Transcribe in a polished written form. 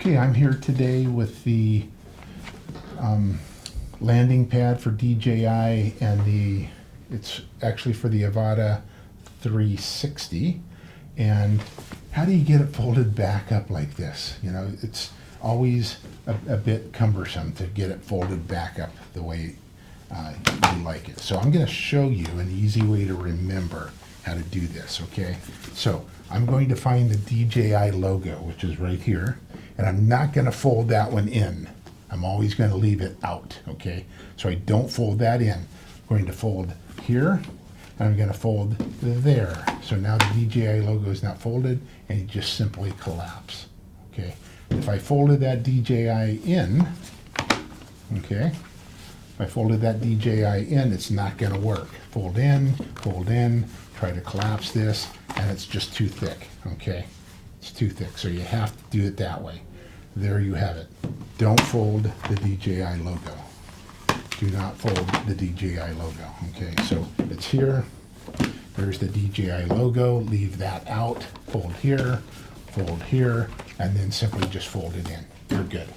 Okay, I'm here today with the landing pad for DJI, and it's actually for the Avata 360. And how do you get it folded back up like this? You know, it's always a bit cumbersome to get it folded back up the way you like it. So I'm going to show you an easy way to remember how to do this, okay? So I'm going to find the DJI logo, which is right here, and I'm not going to fold that one in. I'm always going to leave it out, okay? So I don't fold that in. I'm going to fold here, and I'm going to fold there. So now the DJI logo is not folded, and you just simply collapse, okay? If I folded that DJI in, okay, if I folded that DJI in, it's not going to work. Fold in, try to collapse this, and it's just too thick, okay? It's too thick, so you have to do it that way. There you have it. Don't fold the DJI logo. Do not fold the DJI logo, okay? So it's here. There's the DJI logo. Leave that out. Fold here, and then simply just fold it in. You're good.